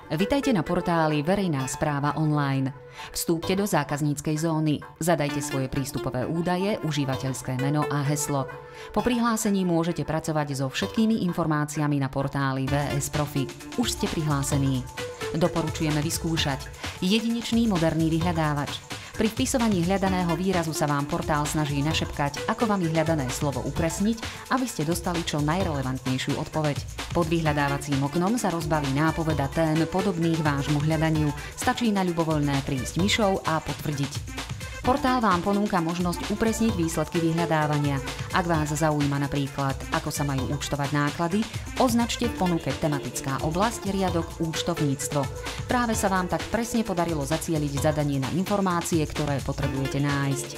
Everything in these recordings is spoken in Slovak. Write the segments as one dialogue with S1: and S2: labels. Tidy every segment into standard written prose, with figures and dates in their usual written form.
S1: Vitajte na portáli Verejná správa online. Vstúpte do zákazníckej zóny, zadajte svoje prístupové údaje, užívateľské meno a heslo. Po prihlásení môžete pracovať so všetkými informáciami na portáli VS Profi. Už ste prihlásení. Doporučujeme vyskúšať jedinečný moderný vyhľadávač. Pri vpisovaní hľadaného výrazu sa vám portál snaží našepkať, ako vám vyhľadané slovo upresniť, aby ste dostali čo najrelevantnejšiu odpoveď. Pod vyhľadávacím oknom sa rozbalí nápoveda tém podobných vášmu hľadaniu. Stačí na ľubovoľné prísť myšou a potvrdiť. Portál vám ponúka možnosť upresniť výsledky vyhľadávania. Ak vás zaujíma napríklad, ako sa majú účtovať náklady, označte v ponuke tematická oblasť riadok účtovníctvo. Práve sa vám tak presne podarilo zacieliť zadanie na informácie, ktoré potrebujete nájsť.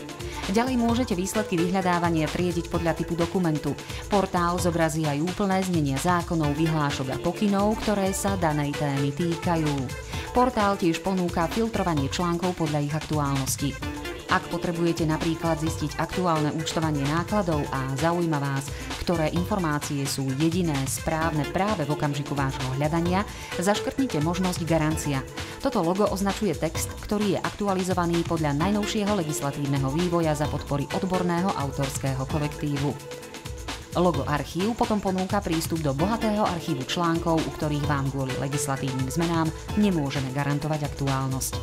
S1: Ďalej môžete výsledky vyhľadávania triediť podľa typu dokumentu. Portál zobrazí aj úplné znenia zákonov, vyhlášok a pokynov, ktoré sa danej témy týkajú. Portál tiež ponúka filtrovanie článkov podľa ich aktuálnosti. Ak potrebujete napríklad zistiť aktuálne účtovanie nákladov a zaujíma vás, ktoré informácie sú jediné správne práve v okamžiku vášho hľadania, zaškrtnite možnosť garancia. Toto logo označuje text, ktorý je aktualizovaný podľa najnovšieho legislatívneho vývoja za podpory odborného autorského kolektívu. Logo archív potom ponúka prístup do bohatého archívu článkov, u ktorých vám kvôli legislatívnym zmenám nemôžeme garantovať aktuálnosť.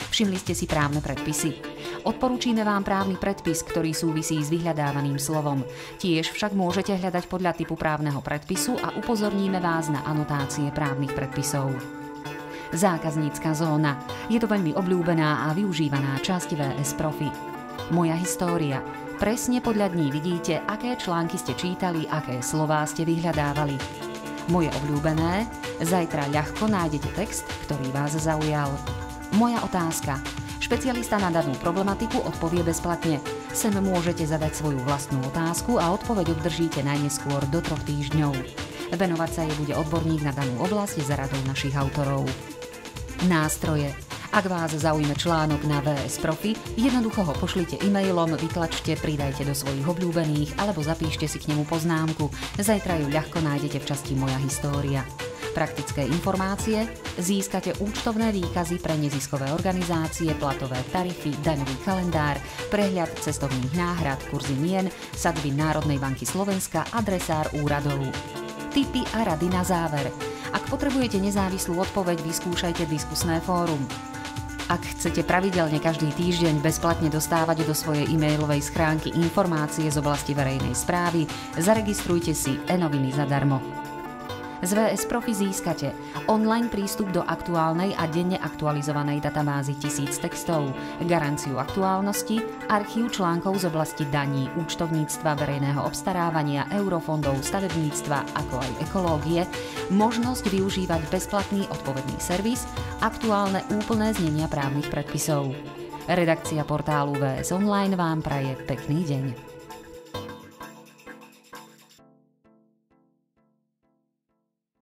S1: Všimli ste si právne predpisy? Odporúčime vám právny predpis, ktorý súvisí s vyhľadávaným slovom. Tiež však môžete hľadať podľa typu právneho predpisu a upozorníme vás na anotácie právnych predpisov. Zákaznícka zóna. Je to veľmi obľúbená a využívaná časť VS Profi. Moja história. Presne podľa dní vidíte, aké články ste čítali, aké slová ste vyhľadávali. Moje obľúbené. Zajtra ľahko nájdete text, ktorý vás zaujal. Moja otázka. Špecialista na danú problematiku odpovie bezplatne. Sem môžete zadať svoju vlastnú otázku a odpoveď obdržíte najneskôr do 3 týždňov. Venovať sa jej bude odborník na danú oblasť za radou našich autorov. Nástroje. Ak vás zaujme článok na VS Profi, jednoducho ho pošlite e-mailom, vytlačte, pridajte do svojich obľúbených alebo zapíšte si k nemu poznámku. Zajtra ju ľahko nájdete v časti Moja história. Praktické informácie, získate účtovné výkazy pre neziskové organizácie, platové tarify, daňový kalendár, prehľad cestovných náhrad, kurzy mien, sadzby Národnej banky Slovenska, adresár úradov. Tipy a rady na záver. Ak potrebujete nezávislú odpoveď, vyskúšajte diskusné fórum. Ak chcete pravidelne každý týždeň bezplatne dostávať do svojej e-mailovej schránky informácie z oblasti verejnej správy, zaregistrujte si e-noviny zadarmo. Z VS Profi získate online prístup do aktuálnej a denne aktualizovanej databázy 1000 textov, garanciu aktuálnosti, archív článkov z oblasti daní, účtovníctva, verejného obstarávania, eurofondov, stavebníctva, ako aj ekológie, možnosť využívať bezplatný odpovedný servis, aktuálne úplné znenia právnych predpisov. Redakcia portálu VS Online vám praje pekný deň.